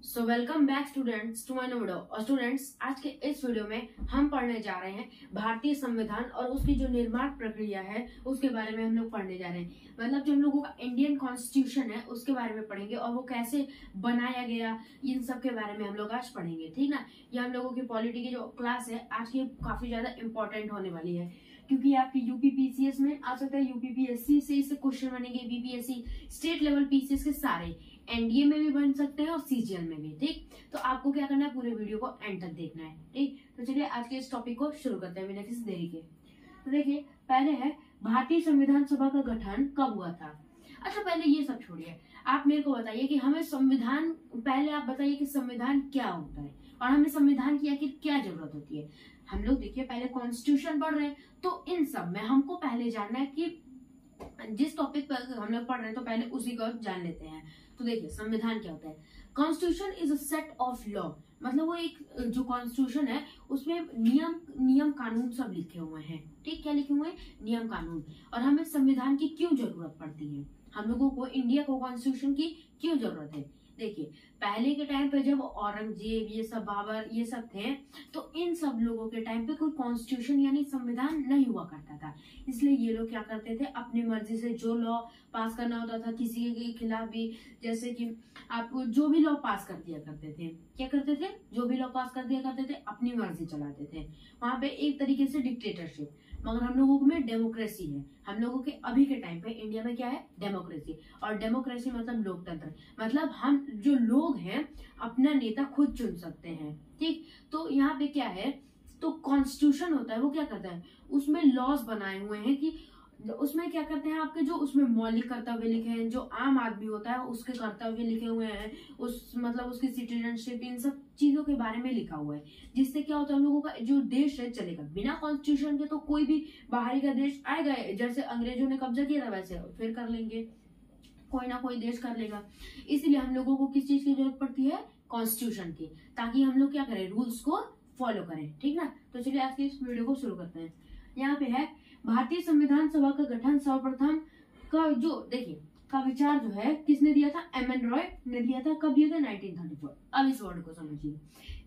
So welcome back students to my new video. और students, आज के इस वीडियो में हम पढ़ने जा रहे हैं भारतीय संविधान और उसकी जो निर्माण प्रक्रिया है उसके बारे में हम लोग पढ़ने जा रहे हैं। मतलब जो हम लोगों का इंडियन कॉन्स्टिट्यूशन है उसके बारे में पढ़ेंगे और वो कैसे बनाया गया, इन सब के बारे में हम लोग आज पढ़ेंगे, ठीक ना। ये हम लोगों की पॉलिटी की जो क्लास है आज की काफी ज्यादा इंपॉर्टेंट होने वाली है, क्योंकि आपकी यूपीपीसीएस में आ सकता है, यूपीपीएससी से इससे क्वेश्चन बनेंगे, बीपीएससी स्टेट लेवल पीसीएस के सारे, एनडीए में भी बन सकते हैं और सीजीएल में भी, ठीक। तो आपको क्या करना है, पूरे वीडियो को एंड तक देखना है, ठीक। तो चलिए आज के इस टॉपिक को शुरू करते हैं बिना किसी देरी के। तो देखिए, पहले है भारतीय संविधान सभा का गठन कब हुआ था। अच्छा, पहले ये सब छोड़िए, आप मेरे को बताइए कि हमें संविधान, पहले आप बताइए कि संविधान क्या होता है और हमें संविधान की आखिर क्या जरूरत होती है। हम लोग देखिए पहले कॉन्स्टिट्यूशन पढ़ रहे हैं, तो इन सब में हमको पहले जानना है कि जिस टॉपिक पर हम लोग पढ़ रहे हैं तो पहले उसी को जान लेते हैं। तो देखिए संविधान क्या होता है। Constitution is a set of law, मतलब वो एक जो कॉन्स्टिट्यूशन है उसमें नियम कानून सब लिखे हुए हैं, ठीक। क्या लिखे हुए हैं? नियम कानून। और हमें संविधान की क्यों जरूरत पड़ती है, हम लोगों को इंडिया को कॉन्स्टिट्यूशन की क्यों जरूरत है। देखिए पहले के टाइम पे जब औरंगजेब, ये सब बाबर, ये सब थे, तो इन सब लोगों के टाइम पे कोई कॉन्स्टिट्यूशन यानी संविधान नहीं हुआ करता था। इसलिए ये लोग क्या करते थे, अपनी मर्जी से जो लॉ पास करना होता था किसी के खिलाफ भी, जैसे कि आप जो भी लॉ पास कर दिया करते थे, क्या करते थे, जो भी लॉ पास कर दिया करते थे अपनी मर्जी चलाते थे। वहां पे एक तरीके से डिक्टेटरशिप। मगर हम लोगों में डेमोक्रेसी है, हम लोगों के अभी के टाइम पे इंडिया में क्या है, डेमोक्रेसी। और डेमोक्रेसी मतलब लोकतंत्र, मतलब हम जो लोग हैं अपना नेता खुद चुन सकते हैं, ठीक। तो यहाँ पे क्या है, तो कॉन्स्टिट्यूशन होता है वो क्या करता है, उसमें लॉज बनाए हुए हैं कि उसमें क्या करते हैं, आपके जो उसमें मौलिक कर्तव्य लिखे हैं, जो आम आदमी होता है उसके कर्तव्य लिखे हुए हैं, उस मतलब उसकी सिटीजनशिप, इन सब चीजों के बारे में लिखा हुआ है, जिससे क्या होता है हम लोगों का जो देश है चलेगा। बिना कॉन्स्टिट्यूशन के तो कोई भी बाहरी का देश आएगा, जैसे अंग्रेजों ने कब्जा किया था वैसे फिर कर लेंगे, कोई ना कोई देश कर लेगा। इसीलिए हम लोगों को किस चीज की जरूरत पड़ती है, कॉन्स्टिट्यूशन की, ताकि हम लोग क्या करें, रूल्स को फॉलो करें, ठीक ना। तो चलिए आज के इस वीडियो को शुरू करते हैं। यहाँ पे है भारतीय संविधान सभा का गठन सर्वप्रथम का जो देखिए का विचार जो है किसने दिया था, एम.एन. रॉय ने दिया था। कब दिया था, 1934। अब इस वर्ड को समझिए,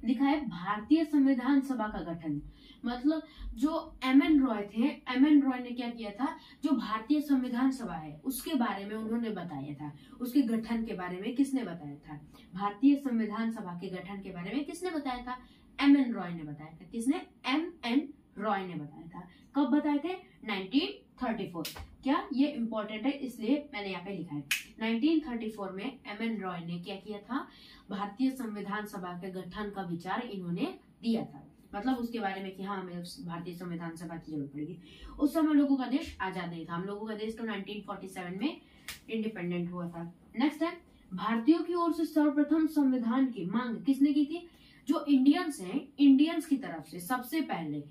लिखा है भारतीय संविधान सभा का गठन, मतलब जो एम.एन. रॉय थे, एम.एन. रॉय ने क्या किया था, जो भारतीय संविधान सभा है उसके बारे में उन्होंने बताया था। उसके गठन के बारे में किसने बताया था, भारतीय संविधान सभा के गठन के बारे में किसने बताया था, एम.एन. रॉय ने बताया था। किसने, एम.एन. रॉय ने बताया था। कब बताए थे, 1934। क्या ये इंपॉर्टेंट है इसलिए मैंने यहाँ पे लिखा है। 1934 में एम.एन. रॉय ने क्या किया था, भारतीय संविधान सभा के गठन का विचार इन्होंने दिया था, मतलब उसके बारे में कि हाँ हमें भारतीय संविधान सभा की जरूरत पड़ेगी। उस समय लोगों का देश आजाद नहीं था, हम लोगों का देश तो 1947 में इंडिपेंडेंट हुआ था। नेक्स्ट है, भारतीयों की ओर से सर्वप्रथम संविधान की मांग किसने की थी, जो इंडियंस हैं, इंडियंस की तरफ से सबसे पहले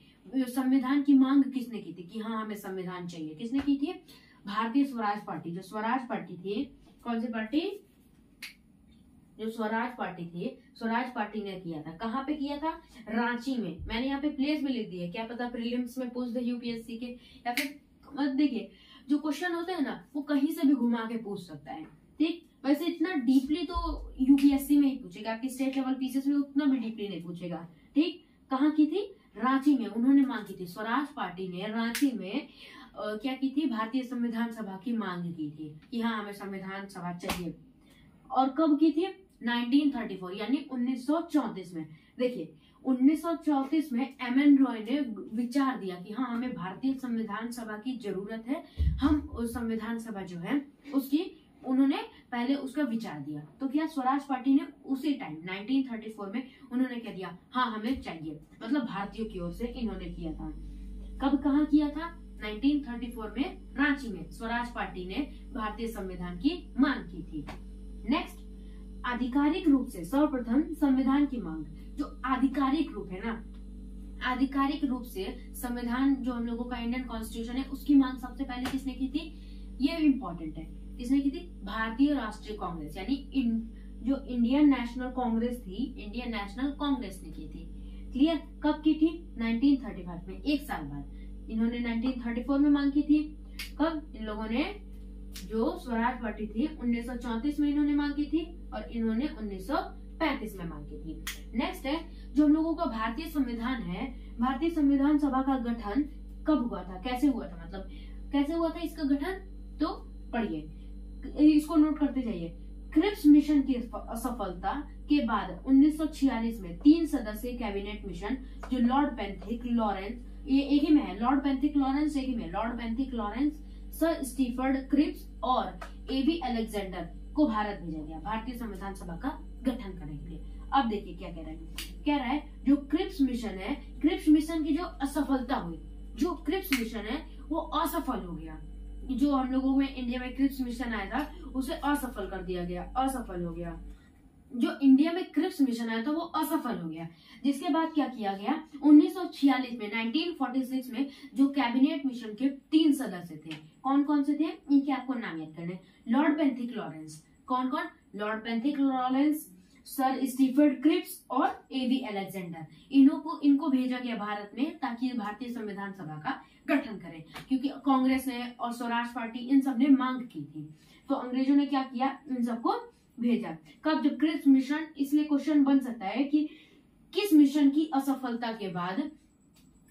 संविधान की मांग किसने की थी कि हाँ हमें संविधान चाहिए, किसने की थी, भारतीय स्वराज पार्टी। जो स्वराज पार्टी थी, कौन सी पार्टी, जो स्वराज पार्टी थी, स्वराज पार्टी ने किया था। कहाँ पे किया था, रांची में। मैंने यहाँ पे प्लेस भी लिख दिया, क्या पता प्रीलिम्स में पूछ दे यूपीएससी के, या फिर देखिए जो क्वेश्चन होता है ना वो कहीं से भी घुमा के पूछ सकता है, ठीक। वैसे इतना डीपली तो यूपीएससी में ही पूछेगा, आपकी स्टेट लेवल पीसीएस में उतना भी डीपली नहीं पूछेगा, ठीक। कहाँ की थी, रांची में उन्होंने मांग की थी, स्वराज पार्टी ने रांची में क्या की थी, भारतीय संविधान सभा की मांग की थी कि हाँ हमें संविधान सभा चाहिए। और कब की थी, 1934 यानी 1934 में। देखिए 1934 में एम.एन. रॉय ने विचार दिया कि हाँ हमें भारतीय संविधान सभा की जरूरत है, हम उस संविधान सभा जो है उसकी, उन्होंने पहले उसका विचार दिया। तो क्या स्वराज पार्टी ने उसी टाइम 1934 में उन्होंने क्या दिया, हाँ हमें चाहिए, मतलब भारतीयों की ओर से इन्होंने किया था। कब कहाँ किया था, 1934 में रांची में स्वराज पार्टी ने भारतीय संविधान की मांग की थी। नेक्स्ट, आधिकारिक रूप से सर्वप्रथम संविधान की मांग, जो आधिकारिक रूप है ना, आधिकारिक रूप से संविधान जो हम लोगों का इंडियन कॉन्स्टिट्यूशन है उसकी मांग सबसे पहले किसने की थी, ये इम्पोर्टेंट है, किसने की थी, भारतीय राष्ट्रीय कांग्रेस यानी जो इंडियन नेशनल कांग्रेस थी, इंडियन नेशनल कांग्रेस ने की थी। क्लियर, कब की थी, 1935 में, एक साल बाद। इन्होंने 1934 में मांग की थी। कब, इन लोगों ने जो स्वराज पार्टी थी 1934 में इन्होंने मांग की थी और इन्होंने 1935 में मांग की थी। नेक्स्ट है जो हम लोगों का भारतीय संविधान है, भारतीय संविधान सभा का गठन कब हुआ था, कैसे हुआ था, मतलब कैसे हुआ था इसका गठन, तो पढ़िए, इसको नोट करते जाइए। क्रिप्स मिशन की असफलता के बाद 1946 में 3 सदस्यीय कैबिनेट मिशन जो लॉर्ड पेंथिक लॉरेंस, ये एक ही में है, लॉर्ड पेंथिक लॉरेंस एक ही में, Lord Pethick Lawrence, sir Stafford Cripps और एवी अलेक्जेंडर को भारत भेजा गया भारतीय संविधान सभा का गठन करने के लिए। अब देखिए क्या कह रहा है, कह रहा है जो क्रिप्स मिशन है, क्रिप्स मिशन की जो असफलता हुई, जो क्रिप्स मिशन है वो असफल हो गया, जो हम लोगों में इंडिया में क्रिप्स मिशन आया था उसे असफल कर दिया गया, असफल हो गया। जो इंडिया में क्रिप्स मिशन आया था वो असफल हो गया। जिसके बाद क्या किया गया, 1946 में 1946 में जो कैबिनेट मिशन के 3 सदस्य थे, कौन कौन से थे, इनके आपको नाम याद करने, लॉर्ड पेंथिक लॉरेंस, कौन कौन, Lord Pethick Lawrence, sir Stafford Cripps और एवी अलेक्जेंडर, इनको भेजा गया भारत में ताकि भारतीय संविधान सभा का गठन करें, क्योंकि कांग्रेस ने और स्वराज पार्टी इन सब ने मांग की थी। तो अंग्रेजों ने क्या किया, इन सबको भेजा। कब, जब क्रिप्स मिशन, इसलिए क्वेश्चन बन सकता है कि किस मिशन की असफलता के बाद,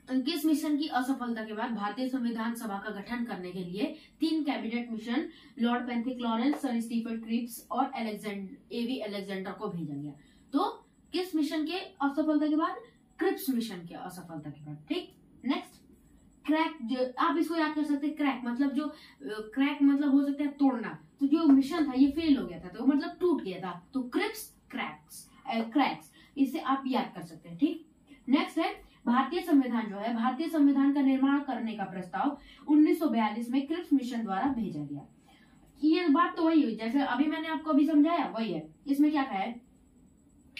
किस मिशन की असफलता के बाद भारतीय संविधान सभा का गठन करने के लिए 3 cabinet mission Lord Pethick Lawrence, sir Stafford Cripps और एवी अलेक्जेंडर को भेजा गया। तो किस मिशन के असफलता के बाद, क्रिप्स मिशन के असफलता के बाद। ठीक, नेक्स्ट क्रैक, जो आप इसको याद कर सकते हैं, क्रैक मतलब जो, क्रैक मतलब हो सकता है तोड़ना, तो जो मिशन था ये फेल हो गया था, तो मतलब टूट गया था, तो क्रिप्स क्रैक्स, इसे आप याद कर सकते हैं। ठीक, नेक्स्ट है भारतीय संविधान, जो है भारतीय संविधान का निर्माण करने का प्रस्ताव 1942 में क्रिप्स मिशन द्वारा भेजा गया। ये बात तो वही हुई जैसे अभी मैंने आपको अभी समझाया, वही है। इसमें क्या कहा है,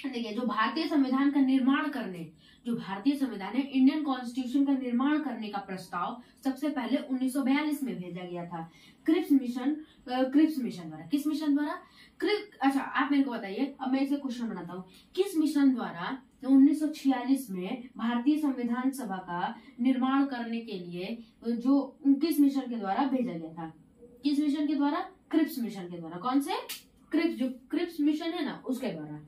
देखिए, जो भारतीय संविधान का निर्माण करने, जो भारतीय संविधान है, इंडियन कॉन्स्टिट्यूशन का निर्माण करने का प्रस्ताव सबसे पहले 1942 में भेजा गया था क्रिप्स मिशन द्वारा। किस मिशन द्वारा, अच्छा आप मेरे को बताइए, अब मैं इसे क्वेश्चन बनाता हूँ, किस मिशन द्वारा 1946 में भारतीय संविधान सभा का निर्माण करने के लिए जो किस मिशन के द्वारा भेजा गया था, किस मिशन के द्वारा, क्रिप्स मिशन के द्वारा। कौन से, क्रिप्स, जो क्रिप्स मिशन है ना उसके द्वारा।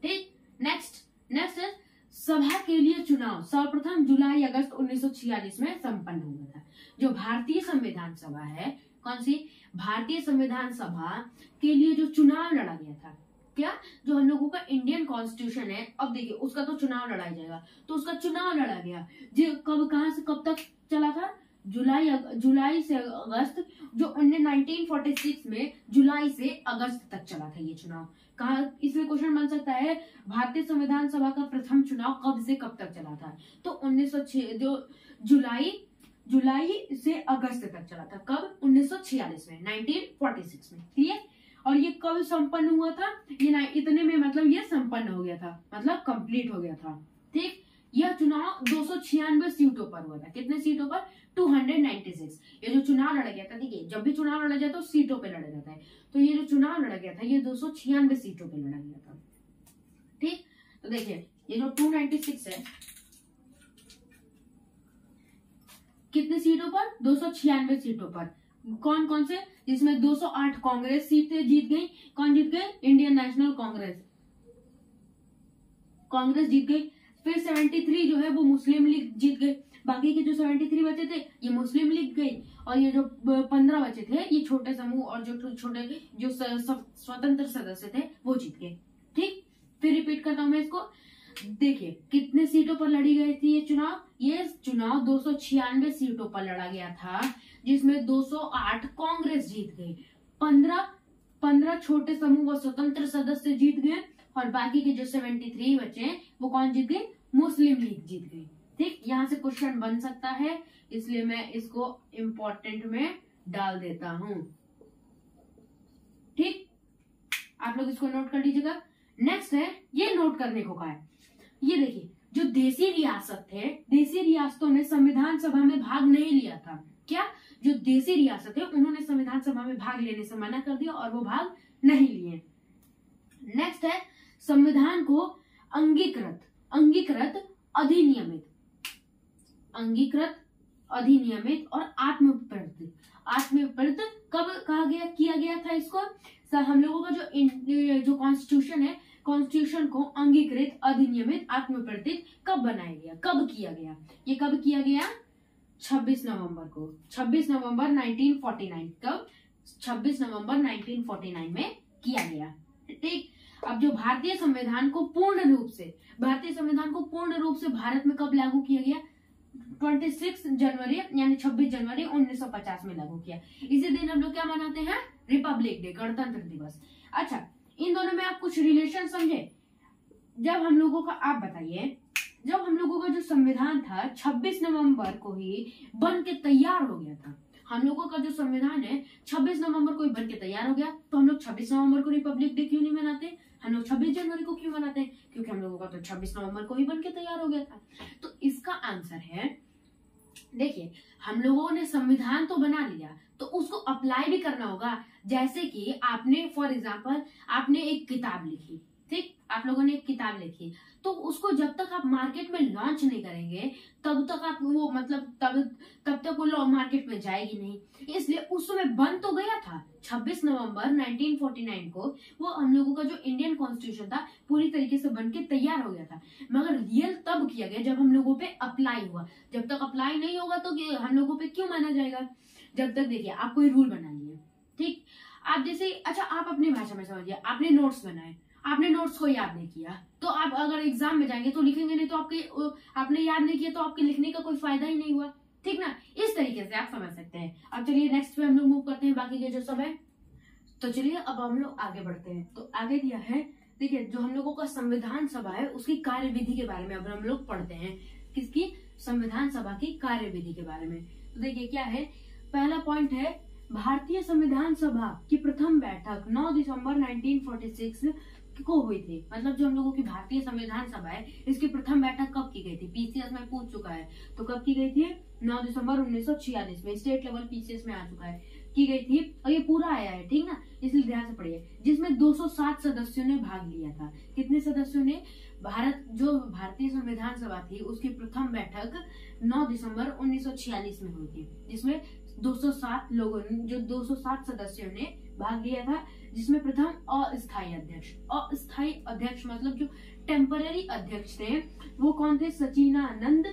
ठीक, नेक्स्ट है सभा के लिए चुनाव सर्वप्रथम जुलाई अगस्त 1946 में संपन्न हुआ था। जो भारतीय संविधान सभा है, कौन सी, भारतीय संविधान सभा के लिए जो चुनाव लड़ा गया था, क्या, जो हम लोगों का इंडियन कॉन्स्टिट्यूशन है, अब देखिए उसका तो चुनाव लड़ाया जाएगा, तो उसका चुनाव लड़ा गया, जो कब, कहां से कब तक चला था, जुलाई से अगस्त, जो 1946 में जुलाई से अगस्त तक चला था ये चुनाव। कहा, इसमें क्वेश्चन बन सकता है भारतीय संविधान सभा का प्रथम चुनाव कब से कब तक चला था, तो 1906, जो जुलाई से अगस्त तक चला था, कब, 1946 में, 1946 में। क्लियर, और ये कब संपन्न हुआ था, ये इतने में मतलब ये संपन्न हो गया था, मतलब कंप्लीट हो गया था। ठीक, यह चुनाव 296 सीटों पर हुआ था, कितने सीटों पर, 296। ये जो चुनाव लड़ा गया था, देखिए जब भी चुनाव लड़ा जाता है तो सीटों पे लड़ा जाता है, तो ये जो चुनाव लड़ा गया था ये 296 सीटों पे लड़ा गया था। ठीक, तो देखिए ये जो 296 है, कितने सीटों पर, 296 सीटों पर। कौन कौन से, जिसमें 208 कांग्रेस सीटें जीत गई, कौन जीत गए, इंडियन नेशनल कांग्रेस जीत गई। फिर 73 जो है वो मुस्लिम लीग जीत गई, बाकी के जो 73 बचे थे ये मुस्लिम लीग गई, और ये जो 15 बचे थे ये छोटे समूह और जो छोटे जो स्वतंत्र सदस्य थे वो जीत गए। ठीक, फिर रिपीट करता हूं मैं इसको, देखिए कितने सीटों पर लड़ी गई थी ये चुनाव 296 सीटों पर लड़ा गया था, जिसमें 208 कांग्रेस जीत गई, 15 छोटे समूह व स्वतंत्र सदस्य जीत गए, और बाकी के जो 73 बचे वो कौन जीत गए, मुस्लिम लीग जीत गई। ठीक, यहाँ से क्वेश्चन बन सकता है, इसलिए मैं इसको इम्पोर्टेंट में डाल देता हूं। ठीक, आप लोग इसको नोट कर लीजिएगा। नेक्स्ट है, ये नोट करने को कहा है, ये देखिए जो देसी रियासत थे, देसी रियासतों ने संविधान सभा में भाग नहीं लिया था। क्या, जो देसी रियासत है उन्होंने संविधान सभा में भाग लेने से मना कर दिया और वो भाग नहीं लिए। नेक्स्ट है संविधान को अंगीकृत अधिनियमित और आत्मप्रत कब किया गया था इसको, हम लोगों का जो कॉन्स्टिट्यूशन है कॉन्स्टिट्यूशन को अंगीकृत अधिनियमित आत्मप्रतीक कब बनाया गया, कब किया गया? ये कब किया गया? 26 नवंबर को, 26 नवंबर 1949। कब? 26 नवंबर 1949 में किया गया। ठीक। अब जो भारतीय संविधान को पूर्ण रूप से भारत में कब लागू किया गया? 26 जनवरी यानी 26 जनवरी 1950 में लागू किया। इसी दिन हम लोग क्या मनाते हैं? रिपब्लिक डे, गणतंत्र दिवस। अच्छा, इन दोनों में आप कुछ रिलेशन समझे? जब हम लोगों का, आप बताइए, जब हम लोगों का जो संविधान था 26 नवंबर को ही बन के तैयार हो गया था। हम लोगों का जो संविधान है 26 नवंबर को ही बन के तैयार हो गया, तो हम लोग 26 नवंबर को रिपब्लिक डे क्यों नहीं मनाते? हम लोग 26 जनवरी को क्यों मनाते हैं? क्योंकि हम लोगों का तो 26 नवंबर को ही बन के तैयार हो गया था। तो इसका आंसर है, देखिए, हम लोगों ने संविधान तो बना लिया, तो उसको अप्लाई भी करना होगा। जैसे कि आपने, फॉर एग्जाम्पल, आपने एक किताब लिखी, ठीक, आप लोगों ने एक किताब लिखी, तो उसको जब तक आप मार्केट में लॉन्च नहीं करेंगे तब तक आप वो, मतलब तब तक वो मार्केट में जाएगी नहीं। इसलिए उस समय बन तो गया था 26 नवंबर 1949 को, वो हम लोगों का जो इंडियन कॉन्स्टिट्यूशन था पूरी तरीके से बन के तैयार हो गया था, मगर रियल तब किया गया जब हम लोगों पे अप्लाई हुआ। जब तक अप्लाई नहीं होगा तो हम लोगों पे क्यों माना जाएगा? जब तक, देखिए, आप कोई रूल बना लिए, ठीक, आप जैसे, अच्छा, आप अपनी भाषा में समझिए, आपने नोट्स बनाए, आपने नोट्स को याद नहीं किया, तो आप अगर एग्जाम में जाएंगे तो लिखेंगे नहीं, तो आपने याद नहीं किया तो आपके लिखने का कोई फायदा ही नहीं हुआ, ठीक ना? इस तरीके से आप समझ सकते हैं। अब चलिए नेक्स्ट पे हम लोग मूव करते हैं, बाकी के जो सब है। तो चलिए अब हम लोग आगे बढ़ते हैं। तो आगे दिया है, देखिए, जो हम लोगों का संविधान सभा है उसकी कार्यविधि के बारे में अब हम लोग पढ़ते हैं। किसकी? संविधान सभा की कार्यविधि के बारे में। तो देखिए क्या है, पहला पॉइंट है, भारतीय संविधान सभा की प्रथम बैठक 9 दिसंबर 1946 को हुई थी। मतलब जो हम लोगों की भारतीय संविधान सभा है, इसकी प्रथम बैठक कब की गई थी? पीसीएस में पूछ चुका है, तो कब की गई थी? 9 दिसंबर 1946 में, स्टेट लेवल पीसीएस में आ चुका है, की गई थी, और ये पूरा आया है, ठीक ना? इसलिए ध्यान से पढ़िए, जिसमें 207 सदस्यों ने भाग लिया था। कितने सदस्यों ने? जो भारतीय संविधान सभा थी उसकी प्रथम बैठक 9 दिसंबर 1946 में हुई थी, जिसमें 207 लोगों ने, जो 207 सदस्यों ने भाग लिया था, जिसमें प्रथम अस्थायी अध्यक्ष मतलब जो टेम्पररी अध्यक्ष थे वो कौन थे? सचिदानंद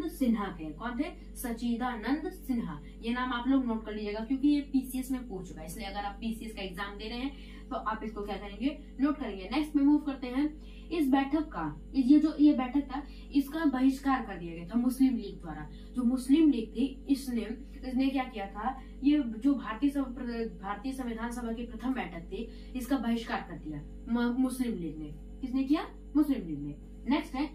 सिन्हा थे। कौन थे? सचिदानंद सिन्हा। ये नाम आप लोग नोट कर लीजिएगा क्योंकि ये पीसीएस में पूछ चुका है, इसलिए अगर आप पीसीएस का एग्जाम दे रहे हैं तो आप इसको क्या करेंगे? नोट करेंगे। नेक्स्ट में मूव करते हैं। इस बैठक का, ये बैठक था, इसका बहिष्कार कर दिया गया था मुस्लिम लीग द्वारा। जो मुस्लिम लीग थी इसने क्या किया था, ये जो भारतीय संविधान सभा की प्रथम बैठक थी इसका बहिष्कार कर दिया मुस्लिम लीग ने। किसने किया? मुस्लिम लीग ने। नेक्स्ट है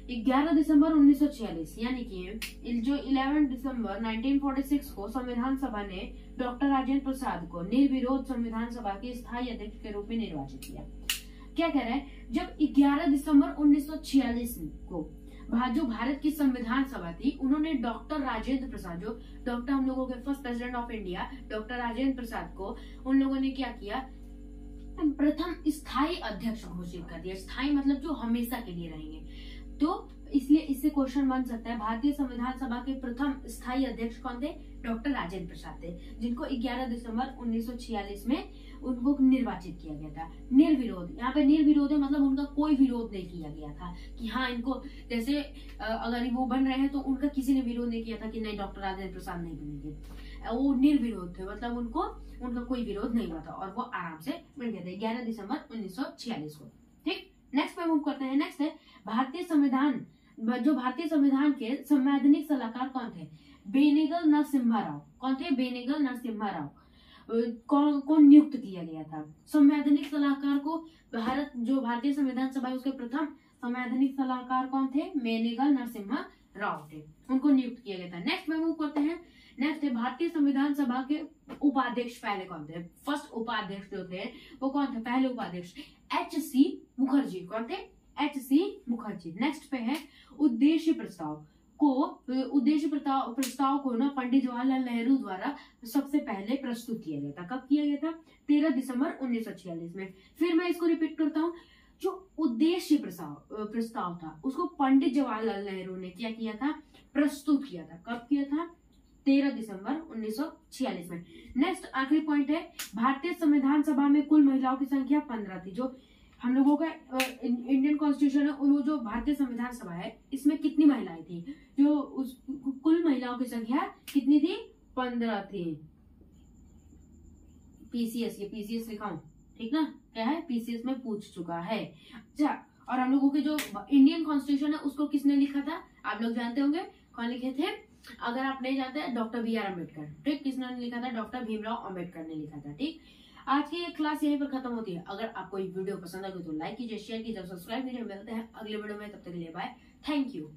11 दिसंबर 1946, यानी कि जो 11 दिसंबर 1946 को संविधान सभा ने डॉक्टर राजेंद्र प्रसाद को निर्विरोध संविधान सभा के स्थायी अध्यक्ष के रूप में निर्वाचित किया। क्या कह रहा है, जब 11 दिसंबर 1946 को जो भारत की संविधान सभा थी, उन्होंने डॉक्टर राजेंद्र प्रसाद, जो डॉक्टर हम लोगों के first president of India doctor Rajendra Prasad को उन लोगों ने क्या किया, प्रथम स्थायी अध्यक्ष घोषित कर दिया। स्थायी मतलब जो हमेशा के लिए रहेंगे। तो इसलिए इससे क्वेश्चन बन सकता है, भारतीय संविधान सभा के प्रथम स्थायी अध्यक्ष कौन थे? डॉक्टर राजेंद्र प्रसाद थे, जिनको 11 दिसंबर 1946 में उनको निर्वाचित किया गया था निर्विरोध। यहाँ पे निर्विरोध है मतलब उनका कोई विरोध नहीं किया गया था कि हाँ इनको, जैसे अगर वो बन रहे हैं तो उनका किसी ने विरोध नहीं किया था कि नहीं डॉक्टर राजेंद्र प्रसाद नहीं बनेंगे। वो निर्विरोध थे, मतलब उनका कोई विरोध नहीं हुआ था और वो आराम से बन गए थे 11 दिसंबर 1946 को। ठीक, नेक्स्ट पे मूव करते हैं। नेक्स्ट है भारतीय संविधान, जो भारतीय संविधान के संवैधानिक सलाहकार कौन थे? बेनेगल नरसिम्हा राव। कौन थे? बेनेगल नरसिम्हा राव। कौन नियुक्त किया गया था संवैधानिक सलाहकार को? जो भारतीय संविधान सभा है उसके प्रथम संवैधानिक सलाहकार कौन थे? बेनेगल नरसिम्हा राव थे, उनको नियुक्त किया गया था। नेक्स्ट में मूव करते हैं। नेक्स्ट है भारतीय संविधान सभा के उपाध्यक्ष पहले कौन थे? फर्स्ट उपाध्यक्ष जो थे वो कौन थे? पहले उपाध्यक्ष H.C. मुखर्जी। कौन थे? H.C. मुखर्जी। नेक्स्ट पे है उद्देश्य प्रस्ताव को ना पंडित जवाहरलाल नेहरू द्वारा सबसे पहले प्रस्तुत किया गया था। कब किया गया था? 13 दिसंबर 1946 में। फिर मैं इसको रिपीट करता हूँ, जो उद्देश्य प्रस्ताव था उसको पंडित जवाहरलाल नेहरू ने क्या किया था? प्रस्तुत किया था। कब किया था? 13 दिसंबर 1946 में। नेक्स्ट आखिरी पॉइंट है, भारतीय संविधान सभा में कुल महिलाओं की संख्या 15 थी। जो हम लोगों का इंडियन कॉन्स्टिट्यूशन है, वो जो भारतीय संविधान सभा है, इसमें कितनी महिलाएं थी? जो उस कुल महिलाओं की संख्या कितनी थी? 15 थी। पीसीएस, ये पीसीएस लिखा हूं, ठीक ना, क्या है, पीसीएस में पूछ चुका है। अच्छा, और हम लोगों के जो इंडियन कॉन्स्टिट्यूशन है उसको किसने लिखा था? आप लोग जानते होंगे, कौन लिखे थे? अगर आप नहीं जानते, डॉक्टर BR अम्बेडकर। ठीक, किसने लिखा था? डॉक्टर भीमराव अम्बेडकर ने लिखा था। ठीक, आज की ये क्लास यहीं पर खत्म होती है। अगर आपको ये वीडियो पसंद आई तो लाइक कीजिए, शेयर कीजिए, सब्सक्राइब कीजिए। मिलते हैं अगले वीडियो में, तब तक के लिए बाय, थैंक यू।